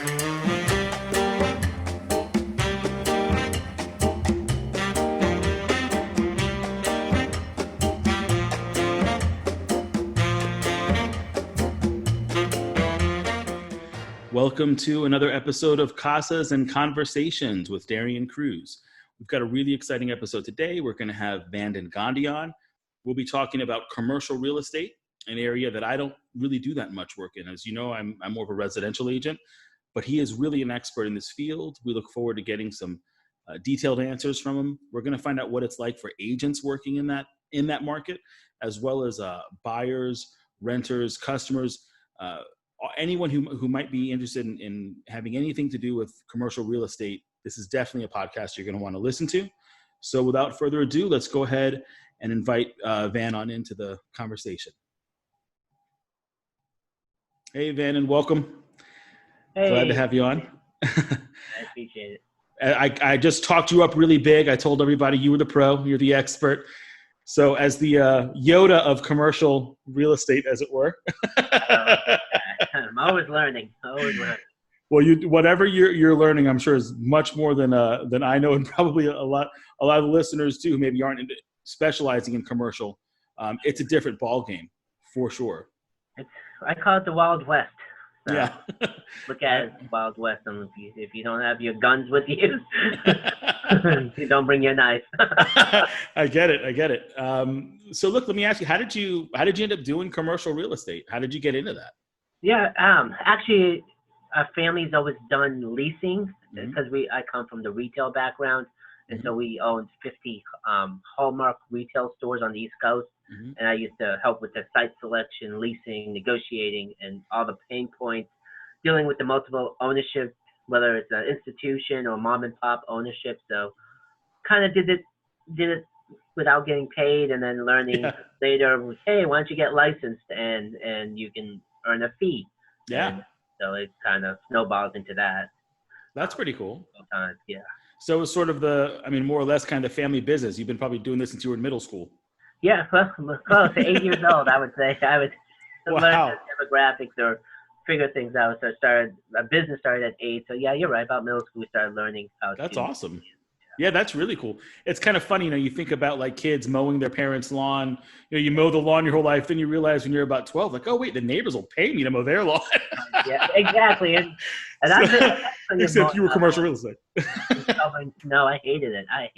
Welcome to another episode of Casas and Conversations with Darien Cruz. We've got a really exciting episode today. We're going to have Vandan Gandhi on. We'll be talking about commercial real estate, an area that I don't really do that much work in. As you know, I'm more of a residential agent, but he is really an expert in this field. We look forward to getting some detailed answers from him. We're going to find out what it's like for agents working in that market, as well as buyers, renters, customers, anyone who might be interested in having anything to do with commercial real estate. This is definitely a podcast you're going to want to listen to. So without further ado, let's go ahead and invite Van on into the conversation. Hey, Van, and welcome. Hey. Glad to have you on. I appreciate it. I just talked you up really big. I told everybody you were the pro, you're the expert. So as the Yoda of commercial real estate, as it were. I'm always learning. Well, whatever you're learning, I'm sure is much more than I know, and probably a lot of listeners too who maybe aren't specializing in commercial. It's a different ball game for sure. I call it the Wild West. So yeah. Look at it, Wild West. And if you don't have your guns with you, you don't bring your knife. I get it. So look, let me ask you, how did you end up doing commercial real estate? How did you get into that? Yeah, actually, our family's always done leasing because I come from the retail background, and so we owned 50 Hallmark retail stores on the East Coast, and I used to help with the site selection, leasing, negotiating, and all the pain points, dealing with the multiple ownership, whether it's an institution or mom and pop ownership. So, kind of did it without getting paid, and then learning later. Hey, why don't you get licensed and you can earn a fee. Yeah. And so it kind of snowballs into that. That's pretty cool. Sometimes, yeah. So it's sort of more or less kind of family business. You've been probably doing this since you were in middle school. Yeah, well, close to 8 years old, I would say. I would learn the demographics or figure things out. So a business started at 8. So yeah, you're right. About middle school, we started learning how That's awesome. Yeah, that's really cool. It's kind of funny, you think about like kids mowing their parents' lawn. You mow the lawn your whole life, then you realize when you're about 12, like, oh wait, the neighbors will pay me to mow their lawn. Yeah, exactly. And except you were commercial real estate. No, I hated it. I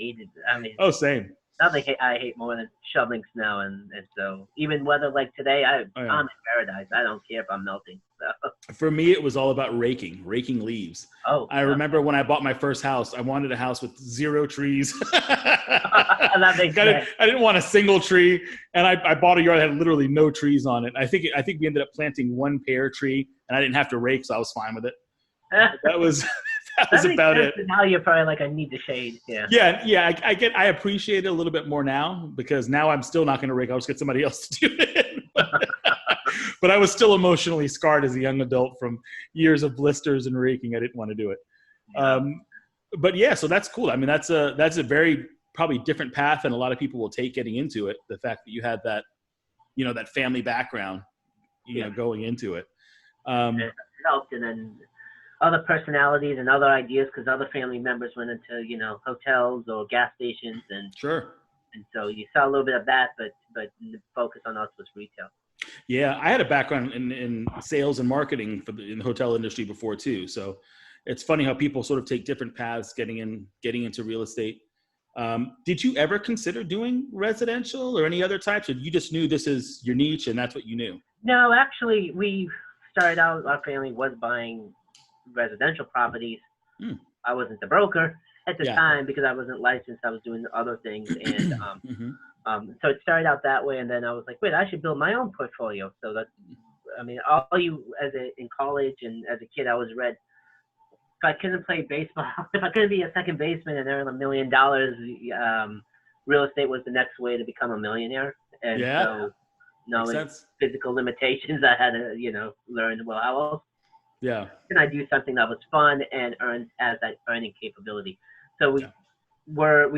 mean, oh, same. Nothing I hate more than shoveling snow, and so even weather like today, I'm in paradise. I don't care if I'm melting. So. For me, it was all about raking leaves. Oh, I remember when I bought my first house, I wanted a house with 0 trees. That makes sense. I didn't want a single tree, and I bought a yard that had literally no trees on it. I think we ended up planting one pear tree, and I didn't have to rake, so I was fine with it. That was about it. Now you're probably like, I need the shade. Yeah. I appreciate it a little bit more now, because now I'm still not going to rake. I'll just get somebody else to do it. But I was still emotionally scarred as a young adult from years of blisters and raking. I didn't want to do it. But yeah, so that's cool. I mean, that's a very probably different path than a lot of people will take getting into it. The fact that you had that, that family background, going into it. It helped, and then other personalities and other ideas, because other family members went into hotels or gas stations, and sure. And so you saw a little bit of that, but the focus on us was retail. Yeah, I had a background in sales and marketing in the hotel industry before too. So it's funny how people sort of take different paths getting into real estate. Did you ever consider doing residential or any other types, or you just knew this is your niche and that's what you knew? No, actually, we started out, our family was buying residential properties. I wasn't the broker at the time because I wasn't licensed. I was doing other things, and so it started out that way. And then I was like, wait, I should build my own portfolio. So that, in college and as a kid, I always read, if I couldn't play baseball, if I couldn't be a second baseman and earn $1 million, real estate was the next way to become a millionaire. And so knowing physical limitations, I had to, learn, well, how else can I do something that was fun and has that earning capability? So we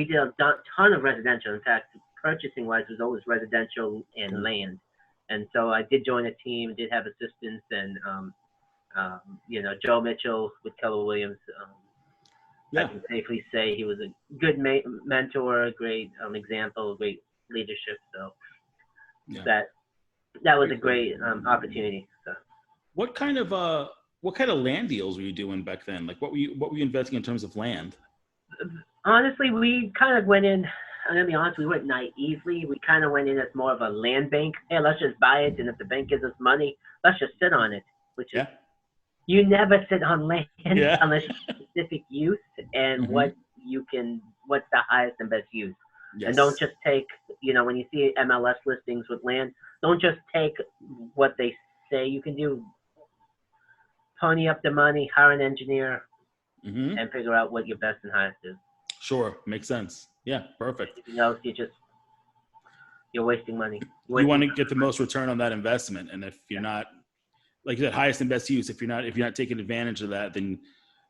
did a ton of residential. In fact, purchasing wise was always residential and land. And so I did join a team, did have assistants, and Joe Mitchell with Keller Williams. I can safely say he was a good mentor, a great example, great leadership. So that was a great opportunity. So. What kind of land deals were you doing back then? Like what were you investing in terms of land? Honestly, we kind of went in. I'm gonna be honest. We went naively. We kind of went in as more of a land bank. Hey, let's just buy it, and if the bank gives us money, let's just sit on it. Which is, you never sit on land unless you have specific use and what's the highest and best use. Yes. And don't just take, when you see MLS listings with land, don't just take what they say you can do. Pony up the money, hire an engineer, and figure out what your best and highest is. Sure, makes sense. Yeah, perfect. You're wasting money. You want to get the most return on that investment, and if you're not, like you said, highest and best use, if you're not taking advantage of that, then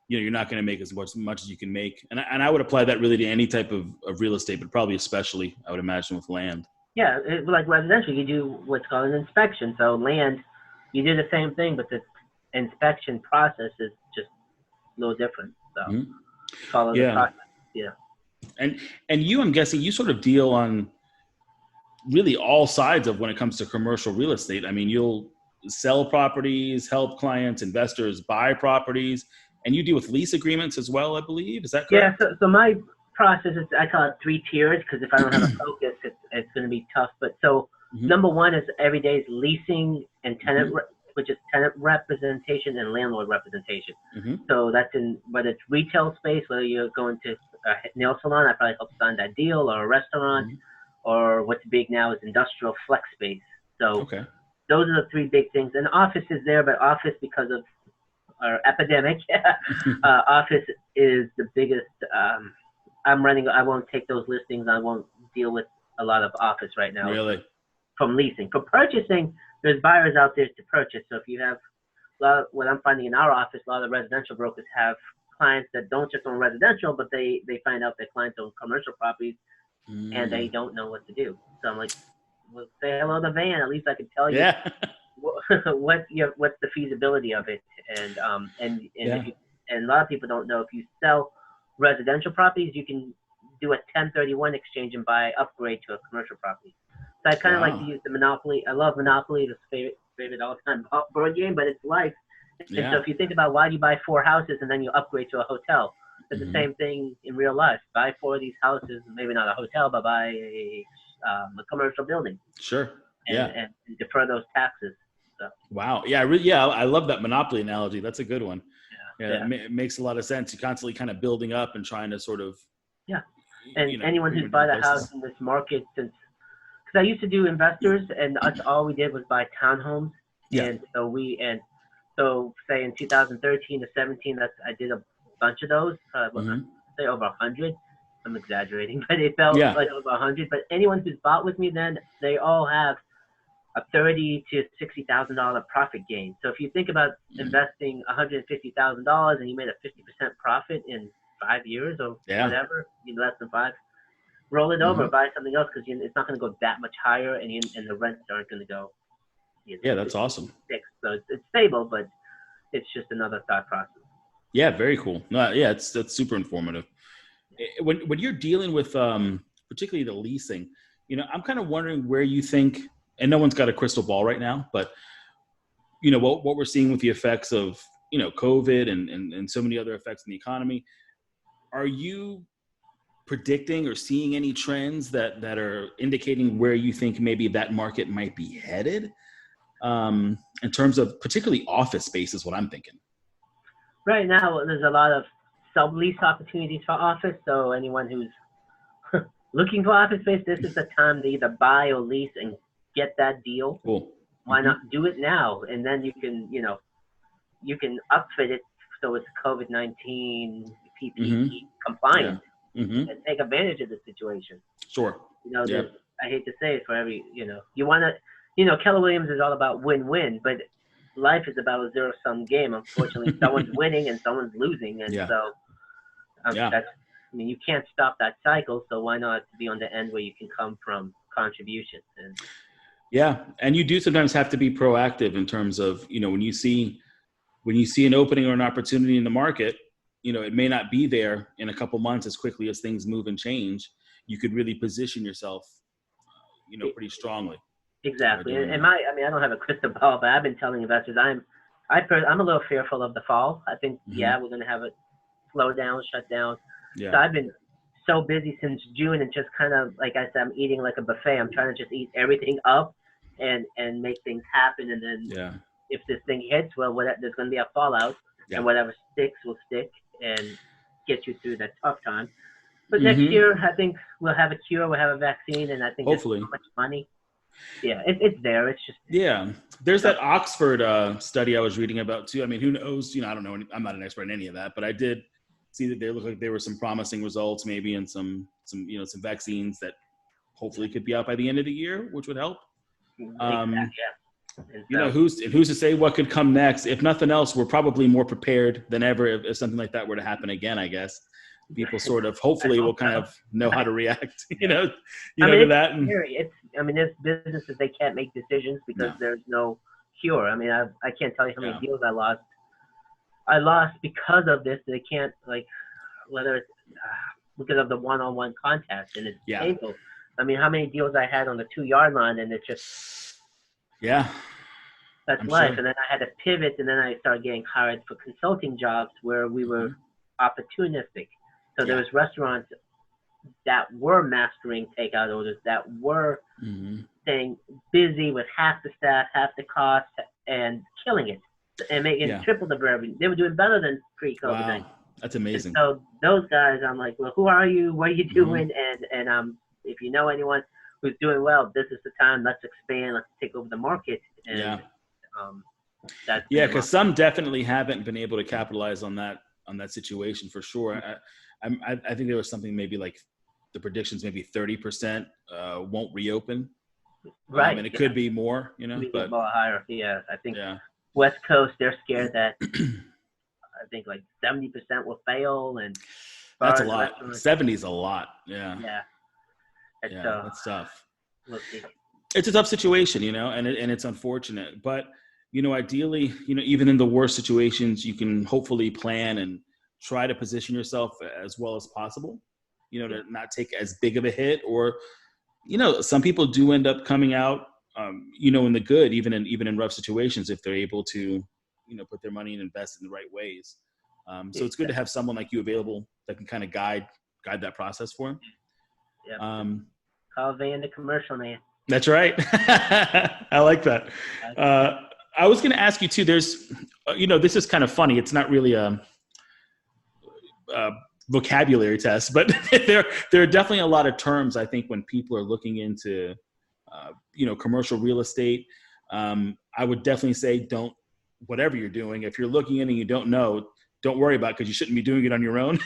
you're not going to make as much as you can make. And I would apply that really to any type of real estate, but probably especially, I would imagine, with land. Yeah, like residential, you do what's called an inspection. So land, you do the same thing, but the inspection process is just a little different. So follow the process. Yeah. And you, I'm guessing you sort of deal on really all sides of when it comes to commercial real estate. I mean, you'll sell properties, help clients, investors buy properties, and you deal with lease agreements as well, I believe. Is that correct? Yeah. So my process is, I call it 3 tiers, because if I don't have a focus, it's going to be tough. But so number one is every day is leasing and tenant, which is tenant representation and landlord representation. So that's in whether it's retail space, whether you're going to a nail salon, I probably help sign that deal, or a restaurant, or what's big now is industrial flex space. So those are the 3 big things. And office is there, but office, because of our epidemic, office is the biggest. I won't take those listings. I won't deal with a lot of office right now. Really? From leasing. For purchasing, there's buyers out there to purchase. So if you have what I'm finding in our office, a lot of residential brokers have clients that don't just own residential, but they find out their clients own commercial properties and they don't know what to do. So I'm like, well, say hello to Van. At least I can tell you what's the feasibility of it. And a lot of people don't know, if you sell residential properties, you can do a 1031 exchange and upgrade to a commercial property. So I kind of like to use the Monopoly. I love Monopoly, the favorite all-time board game, but it's life. And so if you think about, why do you buy 4 houses and then you upgrade to a hotel? It's the same thing in real life. Buy 4 of these houses, maybe not a hotel, but buy a commercial building. Sure. And defer those taxes. So. Wow. Yeah. I love that Monopoly analogy. That's a good one. It makes a lot of sense. You're constantly kind of building up and trying to sort of. Yeah. And anyone who's bought a house in this market since. I used to do investors, and that's all we did was buy townhomes. And so say in 2013 to 17, I did a bunch of those. Say over 100. I'm exaggerating, but it felt like over 100. But anyone who's bought with me, then they all have a $30,000 to $60,000 profit gain. So if you think about investing $150,000 and you made a 50% profit in 5 years or whatever, less than 5. Roll it over, buy something else, because it's not going to go that much higher, and the rents aren't going to go. That's awesome. Fixed. So it's stable, but it's just another thought process. Yeah, very cool. No, that's super informative. When you're dealing with particularly the leasing, I'm kind of wondering where you think, and no one's got a crystal ball right now, but what we're seeing with the effects of COVID and so many other effects in the economy. Are you predicting or seeing any trends that are indicating where you think maybe that market might be headed in terms of particularly office space is what I'm thinking? Right now, there's a lot of sublease opportunities for office. So anyone who's looking for office space, this is the time to either buy or lease and get that deal. Cool. Why not do it now? And then you can upfit it so it's COVID-19 PPE compliant. And take advantage of the situation. Sure. I hate to say it for every, you want to, Keller Williams is all about win-win, but life is about a zero-sum game. Unfortunately, someone's winning and someone's losing. And so you can't stop that cycle. So why not be on the end where you can come from contributions? And and you do sometimes have to be proactive in terms of, when you see when you see an opening or an opportunity in the market, it may not be there in a couple months as quickly as things move and change. You could really position yourself, pretty strongly. Exactly. And I don't have a crystal ball, but I've been telling investors I'm a little fearful of the fall. I think, we're going to have a slow down, shut down. Yeah. So I've been so busy since June and just kind of, like I said, I'm eating like a buffet. I'm trying to just eat everything up and make things happen. And then if this thing hits, well, there's going to be a fallout, and whatever sticks will stick and get you through that tough time. But next year, I think we'll have a cure, we'll have a vaccine, and I think hopefully there's so much money. Yeah, it's there. It's just there's that Oxford study I was reading about too. I mean, who knows? I don't know. I'm not an expert in any of that, but I did see that there were some promising results, maybe, and some vaccines that hopefully could be out by the end of the year, which would help. Who's to say what could come next? If nothing else, we're probably more prepared than ever if something like that were to happen again, I guess. People sort of hopefully will kind of know how to react, to that. And there's businesses, they can't make decisions because there's no cure. I mean, I can't tell you how many deals I lost. I lost because of this. They can't, whether it's because of the one-on-one contact, and it's painful. I mean, how many deals I had on the 2-yard line, and it's just that's life. Sure. And then I had to pivot, and then I started getting hired for consulting jobs where we were opportunistic. So there was restaurants that were mastering takeout orders, that were staying busy with half the staff, half the cost, and killing it and making triple the revenue. They were doing better than pre-COVID. Wow, that's amazing. And so those guys, I'm like, well, who are you? What are you doing? And if you know anyone who's doing well, this is the time. Let's expand. Let's take over the market. And, because some definitely haven't been able to capitalize on that situation for sure. I think there was something maybe like the predictions, maybe 30% won't reopen. Right. And it could be more, but higher. Yeah. I think West Coast, they're scared that I think like 70% will fail. And that's a lot. 70 is a lot. Yeah. Yeah. That's tough. We'll see. It's a tough situation, and it's unfortunate, but ideally, even in the worst situations, you can hopefully plan and try to position yourself as well as possible, to not take as big of a hit, or, some people do end up coming out, in the good, even in rough situations, if they're able to, put their money and invest in the right ways. So it's good to have someone like you available that can kind of guide that process for them. Yeah. Call Van the commercial man. That's right. I like that. I was going to ask you too, there's, this is kind of funny. It's not really a vocabulary test, but there are definitely a lot of terms, I think, when people are looking into, commercial real estate. I would definitely say whatever you're doing, if you're looking in and you don't know, don't worry about it, because you shouldn't be doing it on your own.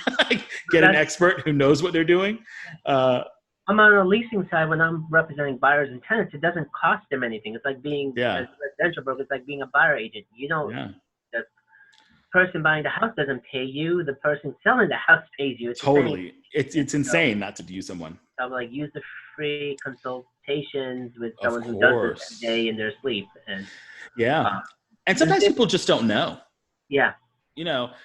Get an expert who knows what they're doing. I'm on a leasing side. When I'm representing buyers and tenants, it doesn't cost them anything. It's like being a residential broker. It's like being a buyer agent. You don't. The person buying the house doesn't pay you. The person selling the house pays you. Totally. It's insane not to use someone. So I'm like, use the free consultations with someone who does this every day in their sleep. And and sometimes people just don't know. Yeah.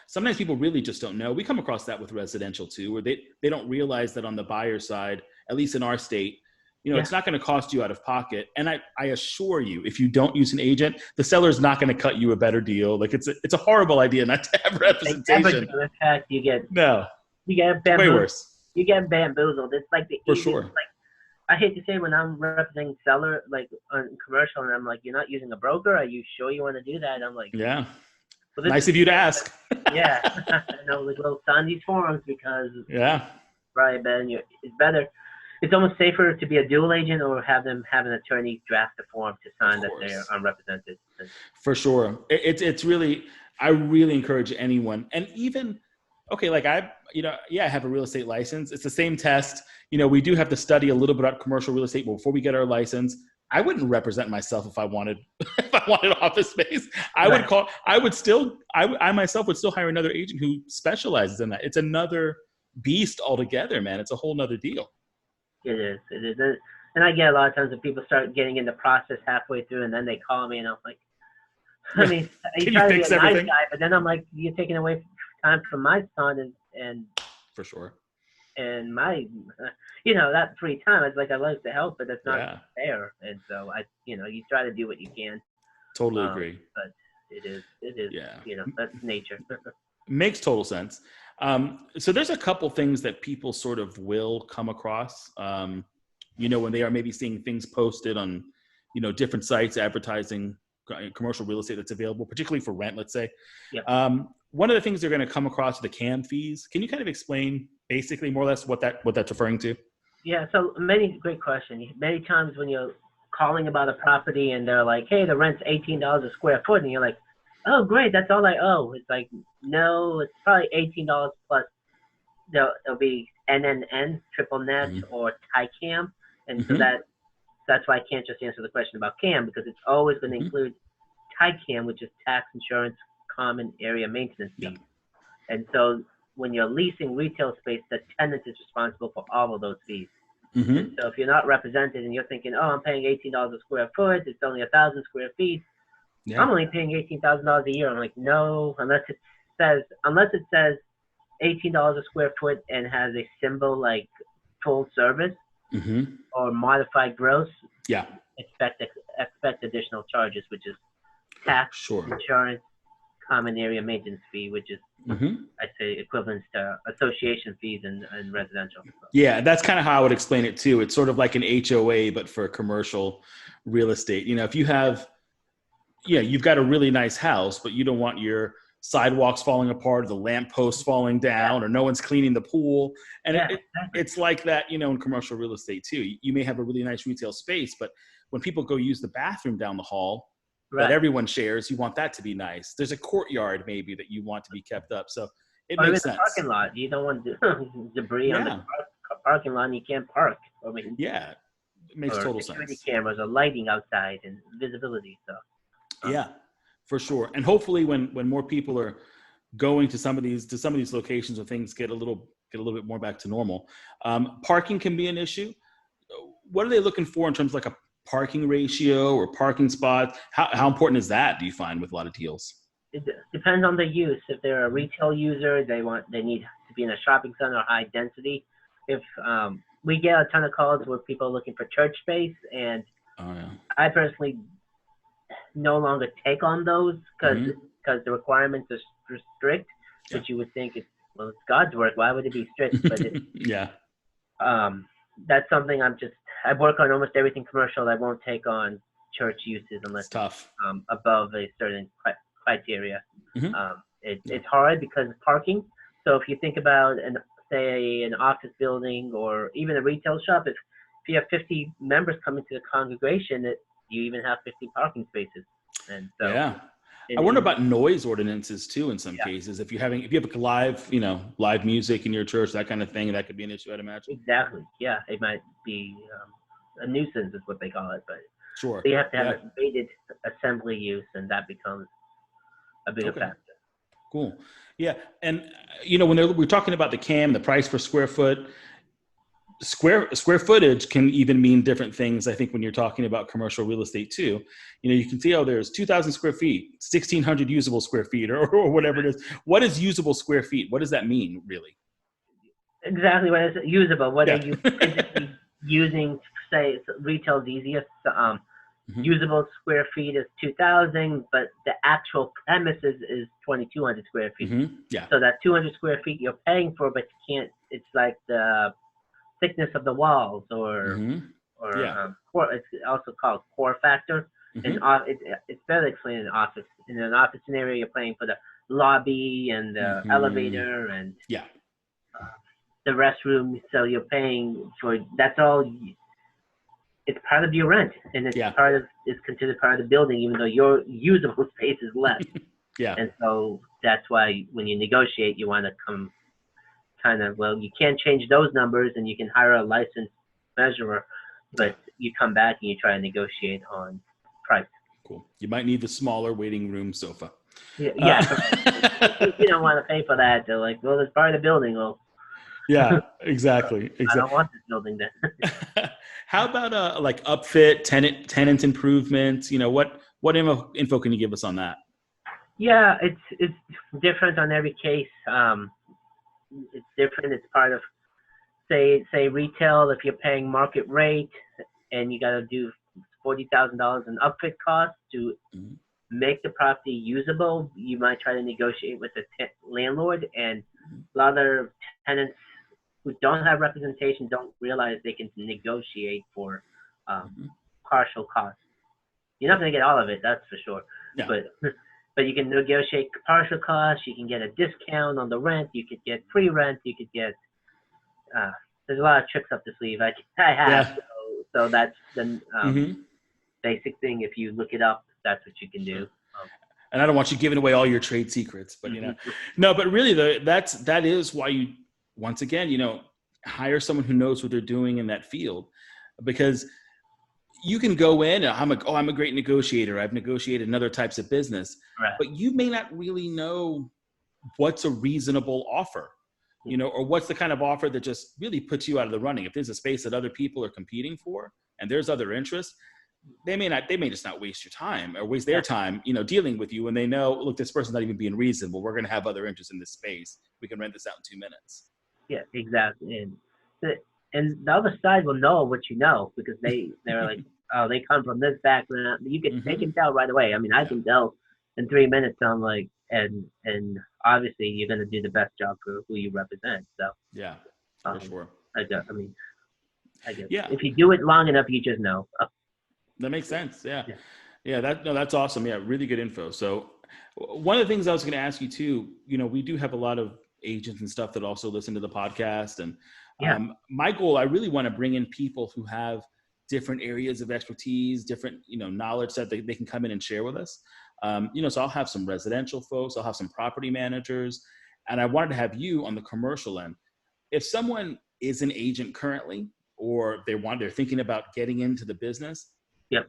Sometimes people really just don't know. We come across that with residential too, where they don't realize that on the buyer side, at least in our state, it's not going to cost you out of pocket. And I assure you, if you don't use an agent, the seller is not going to cut you a better deal. Like it's a horrible idea not to have representation. In fact, you get bamboozled. Way worse. You get bamboozled. It's like the easiest, sure. Like, I hate to say, when I'm representing seller, like on commercial, and I'm like, you're not using a broker? Are you sure you want to do that? And I'm like, well, nice of you to ask. I know, like, we'll sign these forms because right, Ben, it's better. It's almost safer to be a dual agent or have an attorney draft a form to sign that they're unrepresented. For sure. It's really, I really encourage anyone. And even, like I have a real estate license. It's the same test. We do have to study a little bit about commercial real estate before we get our license. I wouldn't represent myself if I wanted office space. I myself would still hire another agent who specializes in that. It's another beast altogether, man. It's a whole nother deal. It is. And I get a lot of times when people start getting in the process halfway through, and then they call me, and I'm like, I mean, you Can try you to be fix a nice everything? guy, but then I'm like, you're taking away time from my son and For sure. and my, that free time. It's like I like to help, but that's not Yeah, fair. And so you try to do what you can. totally agree. But it is, Yeah. that's nature. Makes total sense. So there's a couple things that people sort of will come across, when they are maybe seeing things posted on, different sites advertising commercial real estate that's available, particularly for rent, let's say. Yep. One of the things they're going to come across are the CAM fees. Can you kind of explain basically more or less what that's referring to? Yeah. So great question. Many times when you're calling about a property and they're like, hey, the rent's $18 a square foot. And you're like, oh, great. That's all I owe. It's like, no, it's probably $18 plus there'll be NNN, triple net, or TICAM. And so that's why I can't just answer the question about CAM, because it's always going to include TICAM, which is tax, insurance, common area maintenance fees. And so when you're leasing retail space, the tenant is responsible for all of those fees. And so if you're not represented and you're thinking, oh, I'm paying $18 a square foot, it's only 1,000 square feet, I'm only paying $18,000 a year. I'm like, no, unless it says $18 a square foot and has a symbol like full service or modified gross. Yeah. Expect additional charges, which is tax, insurance, common area maintenance fee, which is I'd say equivalent to association fees and residential. Yeah, that's kind of how I would explain it too. It's sort of like an HOA, but for commercial real estate. If you have, you've got a really nice house, but you don't want your sidewalks falling apart, or the lampposts falling down, or no one's cleaning the pool. And it's like that, in commercial real estate too. You may have a really nice retail space, but when people go use the bathroom down the hall that everyone shares, you want that to be nice. There's a courtyard maybe that you want to be kept up. So it makes sense. Parking lot. You don't want debris on the parking lot and you can't park. I mean, it makes total sense. Security cameras or lighting outside and visibility. So yeah, for sure. And hopefully when more people are going to some of these locations where things get a little bit more back to normal, parking can be an issue. What are they looking for in terms of like a parking ratio or parking spots? How important is that, do you find, with a lot of deals? It depends on the use. If they're a retail user, they need to be in a shopping center or high density. If we get a ton of calls where people are looking for church space, and I personally no longer take on those because the requirements are strict, which you would think it's God's work. Why would it be strict? But that's something I work on almost everything commercial. I won't take on church uses unless it's above a certain criteria. It's hard because of parking. So if you think about an office building or even a retail shop, if you have 50 members coming to the congregation, you even have 50 parking spaces. And so I wonder about noise ordinances too in some cases. If you have live music in your church, that kind of thing, that could be an issue, I'd imagine. Exactly. Yeah, it might be a nuisance is what they call it, but sure. So you have to have a rated assembly use, and that becomes a bigger factor. Cool. Yeah, and when we're talking about the CAM, the price per square foot, square footage can even mean different things. I think when you're talking about commercial real estate too, you can see, there's 2,000 square feet, 1,600 usable square feet, or whatever it is. What is usable square feet? What does that mean, really? Exactly. What is usable? What are you physically using? Say retail is easiest. Usable square feet is 2,000, but the actual premises is 2,200 square feet. So that 200 square feet you're paying for, but you can't. It's like the thickness of the walls, or it's also called core factor. And it's better explained in an office. In an office scenario, you're paying for the lobby and the elevator and the restroom. So you're paying for that's all. It's part of your rent, and it's considered part of the building, even though your usable space is less. And so that's why when you negotiate, you want to come you can't change those numbers, and you can hire a licensed measurer, but you come back and you try to negotiate on price. Cool. You might need the smaller waiting room sofa. You don't want to pay for that. They're like, well, it's part of the building. Well, yeah, exactly. I don't want this building then. How about like upfit, tenant improvements? What What info can you give us on that? Yeah, it's different on every case. It's different. It's part of say retail. If you're paying market rate and you got to do $40,000 in upfit costs to make the property usable, you might try to negotiate with the landlord. And a lot of tenants who don't have representation don't realize they can negotiate for partial costs. You're not going to get all of it, that's for sure. Yeah. But you can negotiate partial costs. You can get a discount on the rent. You could get free rent. You could get there's a lot of tricks up the sleeve. I have. Yeah. So that's the basic thing. If you look it up, that's what you can do. And I don't want you giving away all your trade secrets, but no, but really that is why you, once again, hire someone who knows what they're doing in that field, because you can go in and I'm a great negotiator. I've negotiated in other types of business, right. But you may not really know what's a reasonable offer, or what's the kind of offer that just really puts you out of the running. If there's a space that other people are competing for and there's other interests, they may just not waste your time or waste their time, dealing with you when they know, look, this person's not even being reasonable. We're going to have other interests in this space. We can rent this out in 2 minutes. Yeah, exactly. And the other side will know what you know, because they're like, oh, they come from this background. They can tell right away. I mean, I can tell in 3 minutes. I'm like, and obviously you're going to do the best job for who you represent. So yeah, for sure. I guess yeah. If you do it long enough, you just know. That makes sense. Yeah. That's awesome. Yeah. Really good info. So one of the things I was going to ask you too, we do have a lot of agents and stuff that also listen to the podcast, and my goal, I really want to bring in people who have different areas of expertise, different, knowledge that they can come in and share with us. So I'll have some residential folks, I'll have some property managers, and I wanted to have you on the commercial end. If someone is an agent currently, or they're thinking about getting into the business,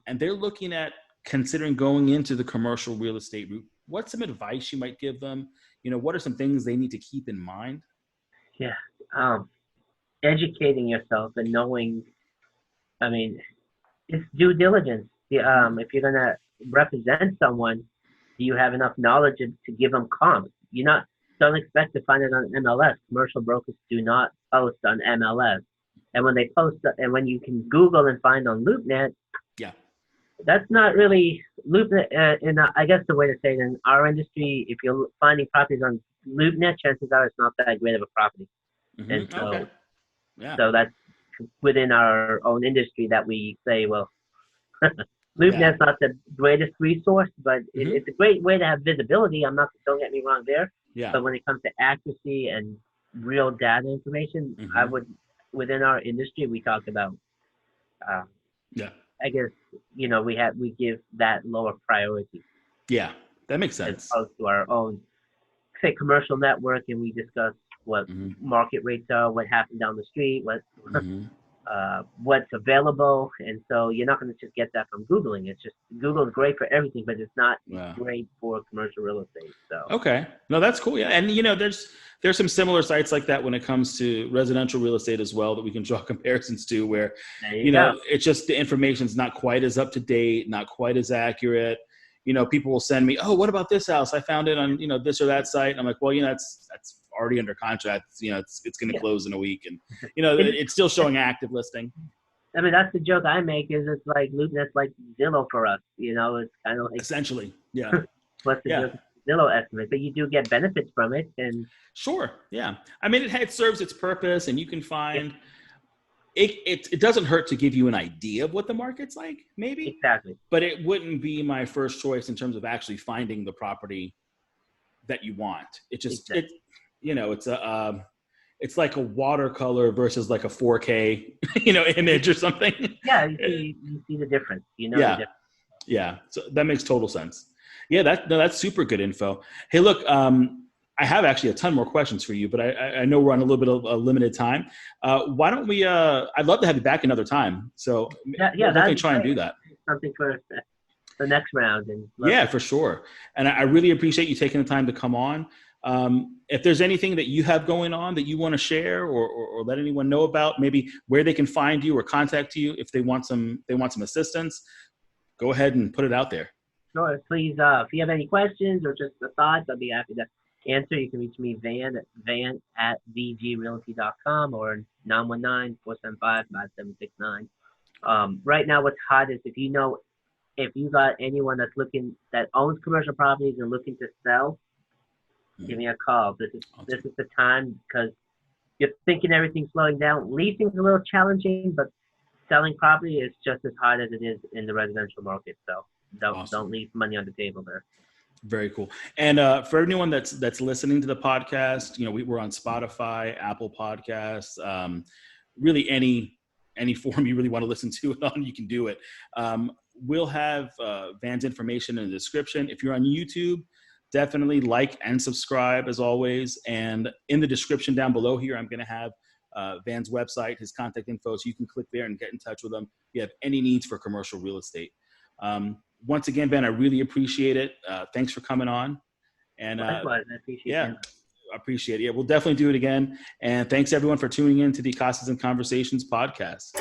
and they're looking at considering going into the commercial real estate route, what's some advice you might give them? What are some things they need to keep in mind? Yeah. Educating yourself and knowing, it's due diligence. If you're going to represent someone, do you have enough knowledge to give them comps? Don't expect to find it on MLS. Commercial brokers do not post on MLS. And when they post, and when you can Google and find on LoopNet, that's not really LoopNet. And I guess the way to say it, in our industry, if you're finding properties on LoopNet, chances are it's not that great of a property. And so, so that's within our own industry that we say, well, LoopNet's not the greatest resource, but it's a great way to have visibility. Don't get me wrong there. Yeah. But when it comes to accuracy and real data information, within our industry, we talk about, I guess, we give that lower priority. Yeah, that makes sense. As opposed to our own, say, commercial network, and we discuss what market rates are, what happened down the street, what's available. And so you're not going to just get that from Googling. It's just, Google is great for everything, but it's not great for commercial real estate. So okay, no, that's cool. Yeah, and there's some similar sites like that when it comes to residential real estate as well that we can draw comparisons to, where it's just the information's not quite as up to date, not quite as accurate. People will send me, oh, what about this house? I found it on this or that site. And I'm like, well, that's already under contract. It's going to close in a week, and it's still showing active listing. That's the joke I make, is it's like LoopNet's like Zillow for us. It's kind of like essentially, what's the Zillow estimate, but you do get benefits from it. And sure, yeah. It serves its purpose, and you can find it doesn't hurt to give you an idea of what the market's like, maybe. Exactly. But it wouldn't be my first choice in terms of actually finding the property that you want. It just it's like a watercolor versus like a 4K, image or something. Yeah, you see the difference. The difference. Yeah. So that makes total sense. Yeah, that's super good info. Hey, look, I have actually a ton more questions for you, but I know we're on a little bit of a limited time. Why don't we? I'd love to have you back another time. So definitely try and do that. Something for the next round. For sure. And I really appreciate you taking the time to come on. If there's anything that you have going on that you want to share or let anyone know about, maybe where they can find you or contact you if they want some assistance, go ahead and put it out there. Sure. Please, if you have any questions or just the thoughts, I'll be happy to answer. You can reach me, van@vgrealty.com or 919-475-5769. Right now, what's hot is if you got anyone that owns commercial properties and looking to sell, give me a call. This is the time, because you're thinking everything's slowing down. Leasing's a little challenging, but selling property is just as hard as it is in the residential market. So don't leave money on the table there. Very cool. And for anyone that's listening to the podcast, we're on Spotify, Apple Podcasts, really any form you really want to listen to it on, you can do it. We'll have Van's information in the description. If you're on YouTube, definitely like and subscribe as always. And in the description down below here, I'm going to have Van's website, his contact info, so you can click there and get in touch with him if you have any needs for commercial real estate. Once again, Van, I really appreciate it. Thanks for coming on. And likewise, I appreciate it. I appreciate it. Yeah, we'll definitely do it again. And thanks everyone for tuning in to the Casas Conversations podcast.